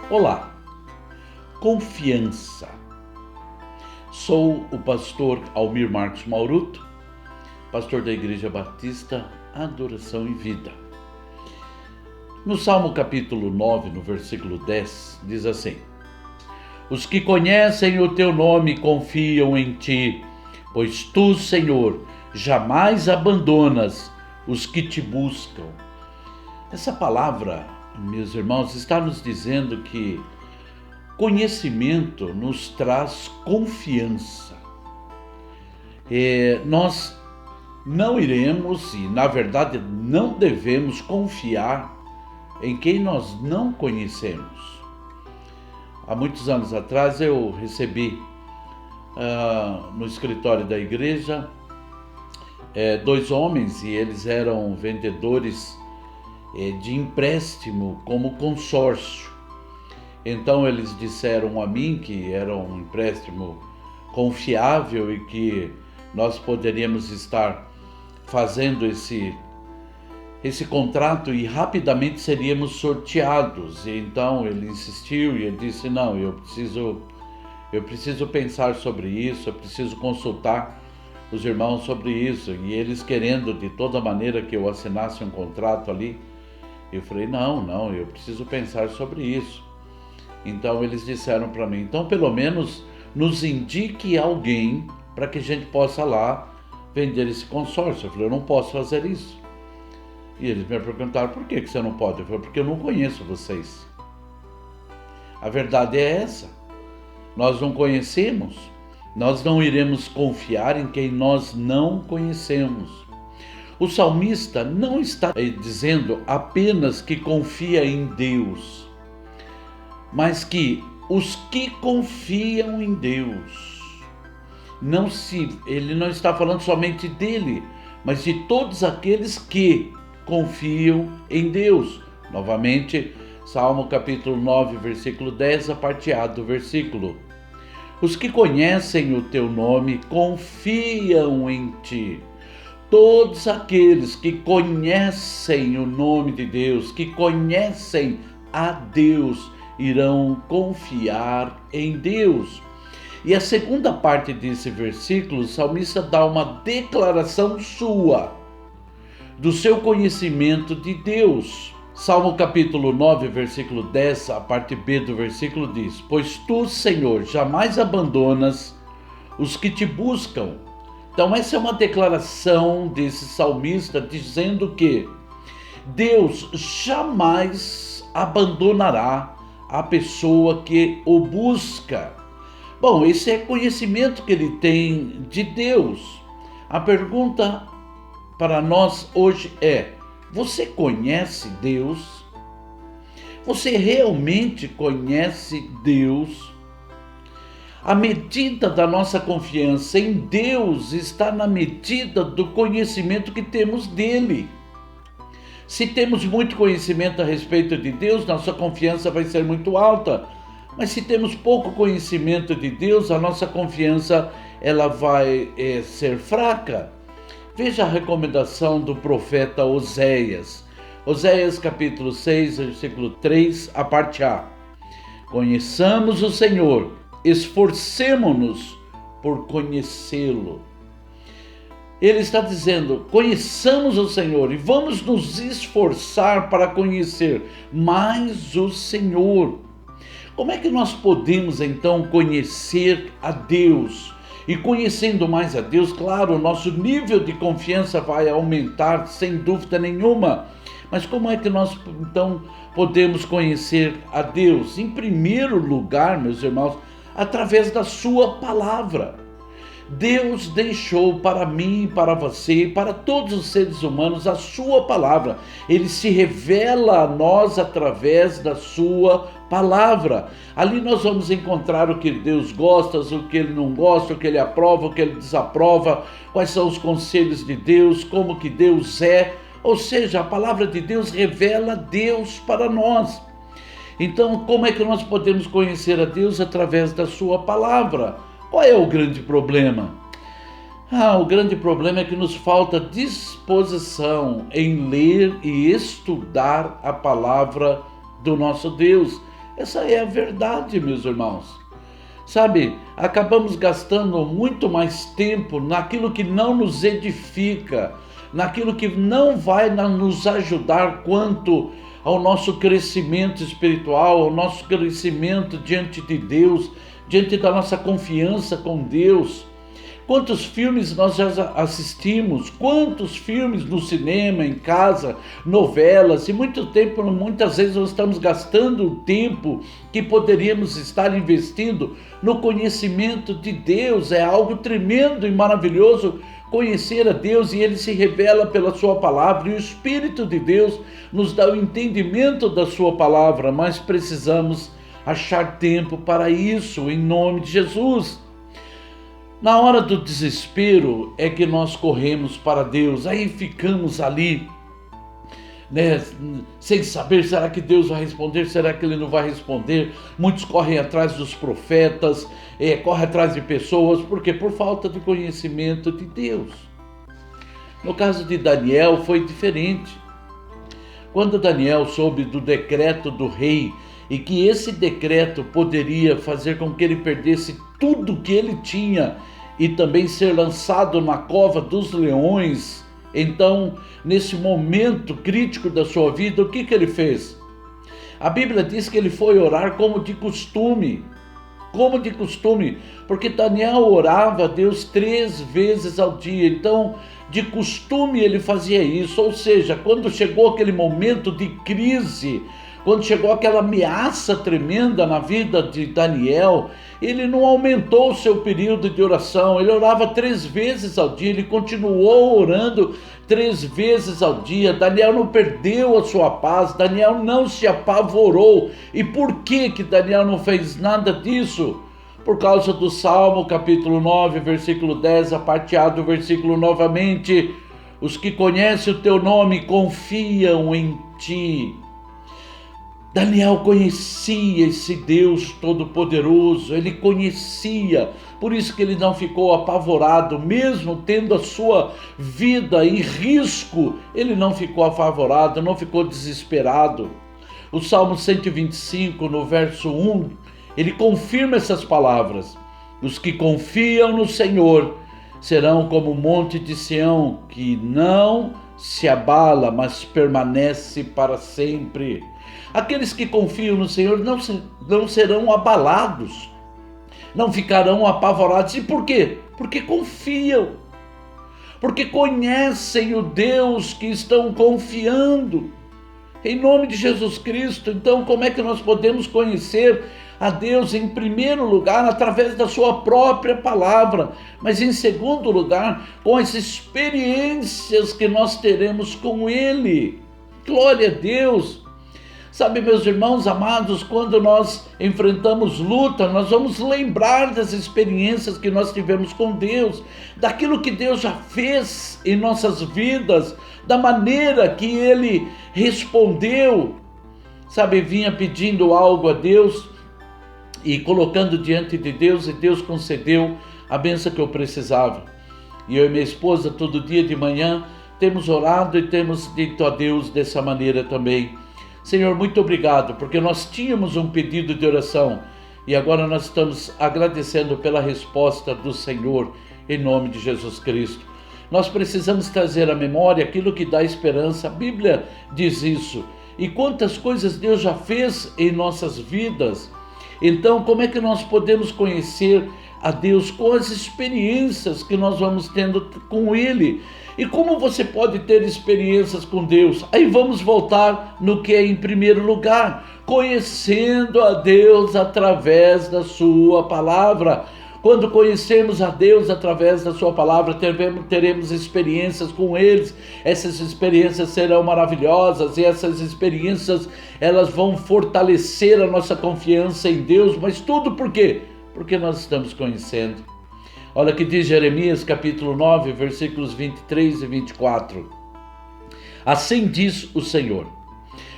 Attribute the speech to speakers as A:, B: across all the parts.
A: Olá, confiança. Sou o pastor Almir Marcos Mauruto, pastor da Igreja Batista Adoração e Vida. No Salmo capítulo 9, no versículo 10, diz assim: Os que conhecem o teu nome confiam em ti, pois tu, Senhor, jamais abandonas os que te buscam. Essa palavra, meus irmãos, está nos dizendo que conhecimento nos traz confiança. Nós não iremos e, na verdade, não devemos confiar em quem nós não conhecemos. Há muitos anos atrás eu recebi no escritório da igreja 2 homens, e eles eram vendedores de empréstimo como consórcio. Então eles disseram a mim que era um empréstimo confiável e que nós poderíamos estar fazendo esse contrato e rapidamente seríamos sorteados. E então ele insistiu e ele disse: não, eu preciso pensar sobre isso, eu preciso consultar os irmãos sobre isso. E eles querendo de toda maneira que eu assinasse um contrato ali, eu falei: não, eu preciso pensar sobre isso. Então eles disseram para mim: então pelo menos nos indique alguém para que a gente possa lá vender esse consórcio. Eu falei: eu não posso fazer isso. E eles me perguntaram: por que você não pode? Eu falei: porque eu não conheço vocês. A verdade é essa. Nós não conhecemos. Nós não iremos confiar em quem nós não conhecemos. O salmista não está dizendo apenas que confia em Deus, mas que os que confiam em Deus, ele não está falando somente dele, mas de todos aqueles que confiam em Deus. Novamente, Salmo capítulo 9, versículo 10, a parte A do versículo. Os que conhecem o teu nome confiam em ti. Todos aqueles que conhecem o nome de Deus, que conhecem a Deus, irão confiar em Deus. E a segunda parte desse versículo, o salmista dá uma declaração sua, do seu conhecimento de Deus. Salmo capítulo 9, versículo 10, a parte B do versículo diz: Pois tu, Senhor, jamais abandonas os que te buscam. Então essa é uma declaração desse salmista dizendo que Deus jamais abandonará a pessoa que o busca. Bom, esse é conhecimento que ele tem de Deus. A pergunta para nós hoje é: você conhece Deus? Você realmente conhece Deus? A medida da nossa confiança em Deus está na medida do conhecimento que temos dele. Se temos muito conhecimento a respeito de Deus, nossa confiança vai ser muito alta. Mas se temos pouco conhecimento de Deus, a nossa confiança ela vai ser fraca. Veja a recomendação do profeta Oséias. Oséias capítulo 6, versículo 3, a parte A. Conheçamos o Senhor, esforcemo-nos por conhecê-lo. Ele está dizendo: conheçamos o Senhor e vamos nos esforçar para conhecer mais o Senhor. Como é que nós podemos então conhecer a Deus? E conhecendo mais a Deus, claro, o nosso nível de confiança vai aumentar sem dúvida nenhuma. Mas como é que nós então podemos conhecer a Deus? Em primeiro lugar, meus irmãos, através da sua palavra. Deus deixou para mim e para você e para todos os seres humanos a sua palavra. Ele se revela a nós através da sua palavra. Ali nós vamos encontrar o que Deus gosta, o que Ele não gosta, o que Ele aprova, o que Ele desaprova, quais são os conselhos de Deus, como que Deus é. Ou seja, a palavra de Deus revela Deus para nós. Então, como é que nós podemos conhecer a Deus? Através da sua palavra. Qual é o grande problema? O grande problema é que nos falta disposição em ler e estudar a palavra do nosso Deus. Essa é a verdade, meus irmãos. Sabe, acabamos gastando muito mais tempo naquilo que não nos edifica, naquilo que não vai nos ajudar quanto ao nosso crescimento espiritual, ao nosso crescimento diante de Deus, diante da nossa confiança com Deus. Quantos filmes nós já assistimos, quantos filmes no cinema, em casa, novelas, e muitas vezes nós estamos gastando o tempo que poderíamos estar investindo no conhecimento de Deus. É algo tremendo e maravilhoso conhecer a Deus, e Ele se revela pela sua palavra, e o Espírito de Deus nos dá o entendimento da sua palavra, mas precisamos achar tempo para isso, em nome de Jesus. Na hora do desespero é que nós corremos para Deus, aí ficamos ali, sem saber, será que Deus vai responder, será que Ele não vai responder? Muitos correm atrás dos profetas, correm atrás de pessoas, porque por falta de conhecimento de Deus. No caso de Daniel foi diferente. Quando Daniel soube do decreto do rei, e que esse decreto poderia fazer com que ele perdesse tudo que ele tinha e também ser lançado na cova dos leões, então, nesse momento crítico da sua vida, o que ele fez? A Bíblia diz que ele foi orar como de costume, porque Daniel orava a Deus 3 vezes ao dia, então de costume ele fazia isso, ou seja, quando chegou aquele momento de crise, quando chegou aquela ameaça tremenda na vida de Daniel, ele não aumentou o seu período de oração, ele orava 3 vezes ao dia, ele continuou orando 3 vezes ao dia. Daniel não perdeu a sua paz, Daniel não se apavorou. E por que Daniel não fez nada disso? Por causa do Salmo capítulo 9, versículo 10, a parte A do versículo novamente: os que conhecem o teu nome confiam em ti. Daniel conhecia esse Deus Todo-Poderoso, ele conhecia, por isso que ele não ficou apavorado, mesmo tendo a sua vida em risco, ele não ficou apavorado, não ficou desesperado. O Salmo 125, no verso 1, ele confirma essas palavras: os que confiam no Senhor serão como o monte de Sião, que não se abala, mas permanece para sempre. Aqueles que confiam no Senhor não serão abalados, não ficarão apavorados. E por quê? Porque confiam, porque conhecem o Deus que estão confiando. Em nome de Jesus Cristo. Então, como é que nós podemos conhecer a Deus? Em primeiro lugar, através da sua própria palavra, mas em segundo lugar, com as experiências que nós teremos com Ele. Glória a Deus! Sabe, meus irmãos amados, quando nós enfrentamos luta, nós vamos lembrar das experiências que nós tivemos com Deus, daquilo que Deus já fez em nossas vidas, da maneira que Ele respondeu. Sabe, vinha pedindo algo a Deus e colocando diante de Deus, e Deus concedeu a bênção que eu precisava. E eu e minha esposa, todo dia de manhã, temos orado e temos dito a Deus dessa maneira também: Senhor, muito obrigado, porque nós tínhamos um pedido de oração e agora nós estamos agradecendo pela resposta do Senhor, em nome de Jesus Cristo. Nós precisamos trazer à memória aquilo que dá esperança. A Bíblia diz isso. E quantas coisas Deus já fez em nossas vidas. Então, como é que nós podemos conhecer a Deus? Com as experiências que nós vamos tendo com Ele. E como você pode ter experiências com Deus? Aí vamos voltar no que é em primeiro lugar: conhecendo a Deus através da sua palavra. Quando conhecemos a Deus através da sua palavra, teremos experiências com eles. Essas experiências serão maravilhosas, e essas experiências, elas vão fortalecer a nossa confiança em Deus. Mas tudo por quê? Porque nós estamos conhecendo. Olha o que diz Jeremias capítulo 9, versículos 23 e 24. Assim diz o Senhor: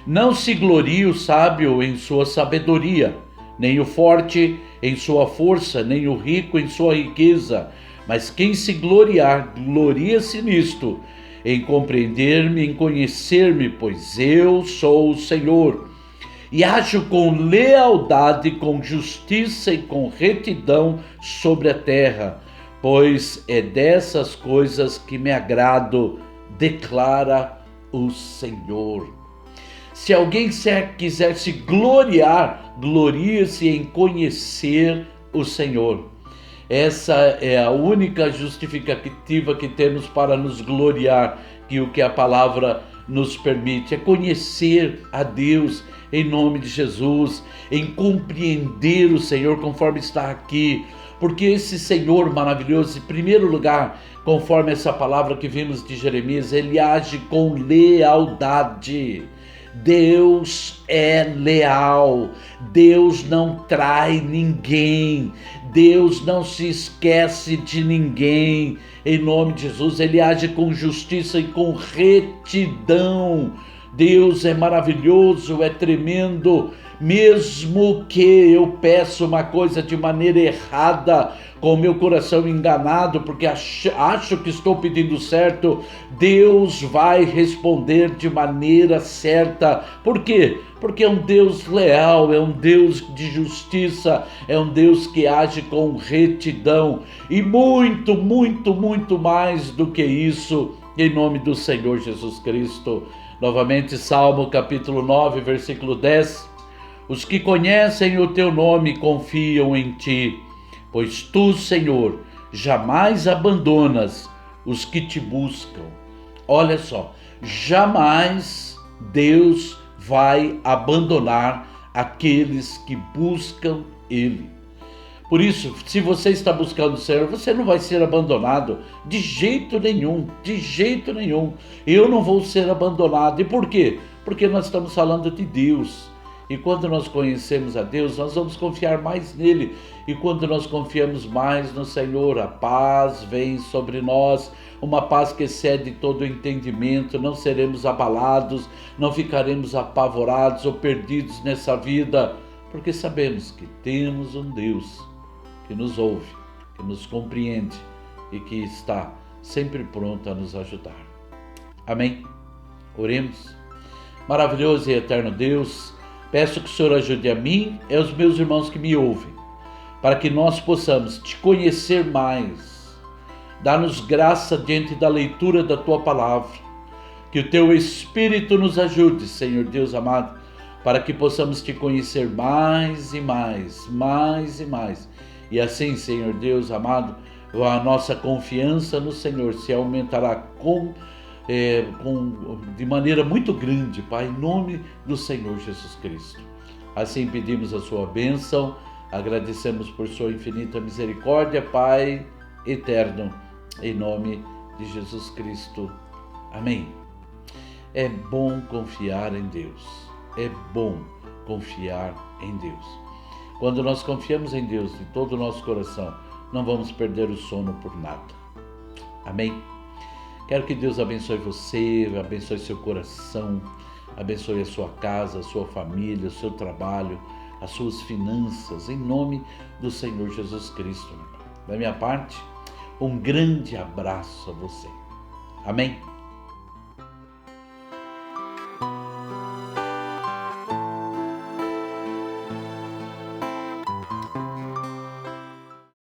A: não se glorie o sábio em sua sabedoria, nem o forte em sua força, nem o rico em sua riqueza, mas quem se gloriar, gloria-se nisto, em compreender-me, em conhecer-me, pois eu sou o Senhor. e ajo com lealdade, com justiça e com retidão sobre a terra, pois é dessas coisas que me agrado, declara o Senhor. Se alguém quiser se gloriar, glorie-se em conhecer o Senhor. Essa é a única justificativa que temos para nos gloriar, que o que a palavra nos permite é conhecer a Deus em nome de Jesus, em compreender o Senhor conforme está aqui, porque esse Senhor maravilhoso, em primeiro lugar, conforme essa palavra que vimos de Jeremias, ele age com lealdade. Deus é leal, Deus não trai ninguém, Deus não se esquece de ninguém. Em nome de Jesus, ele age com justiça e com retidão. Deus é maravilhoso, é tremendo. Mesmo que eu peça uma coisa de maneira errada, com o meu coração enganado, porque acho que estou pedindo certo, Deus vai responder de maneira certa. Por quê? Porque é um Deus leal, é um Deus de justiça, é um Deus que age com retidão e muito, muito, muito mais do que isso, em nome do Senhor Jesus Cristo. Novamente, Salmo capítulo 9, versículo 10. Os que conhecem o teu nome confiam em ti, pois tu, Senhor, jamais abandonas os que te buscam. Olha só, jamais Deus vai abandonar aqueles que buscam Ele. Por isso, se você está buscando o Senhor, você não vai ser abandonado de jeito nenhum, de jeito nenhum. Eu não vou ser abandonado. E por quê? Porque nós estamos falando de Deus. E quando nós conhecemos a Deus, nós vamos confiar mais nele. E quando nós confiamos mais no Senhor, a paz vem sobre nós, uma paz que excede todo o entendimento. Não seremos abalados, não ficaremos apavorados ou perdidos nessa vida, porque sabemos que temos um Deus que nos ouve, que nos compreende e que está sempre pronto a nos ajudar. Amém? Oremos. Maravilhoso e eterno Deus, peço que o Senhor ajude a mim e aos meus irmãos que me ouvem, para que nós possamos te conhecer mais. Dá-nos graça diante da leitura da Tua Palavra. Que o Teu Espírito nos ajude, Senhor Deus amado, para que possamos te conhecer mais e mais, mais e mais. E assim, Senhor Deus amado, a nossa confiança no Senhor se aumentará de maneira muito grande, Pai, em nome do Senhor Jesus Cristo. Assim pedimos a sua bênção, agradecemos por sua infinita misericórdia, Pai eterno, em nome de Jesus Cristo. Amém. É bom confiar em Deus, é bom confiar em Deus. Quando nós confiamos em Deus de todo o nosso coração, não vamos perder o sono por nada. Amém? Quero que Deus abençoe você, abençoe seu coração, abençoe a sua casa, a sua família, o seu trabalho, as suas finanças, em nome do Senhor Jesus Cristo. Da minha parte, um grande abraço a você. Amém?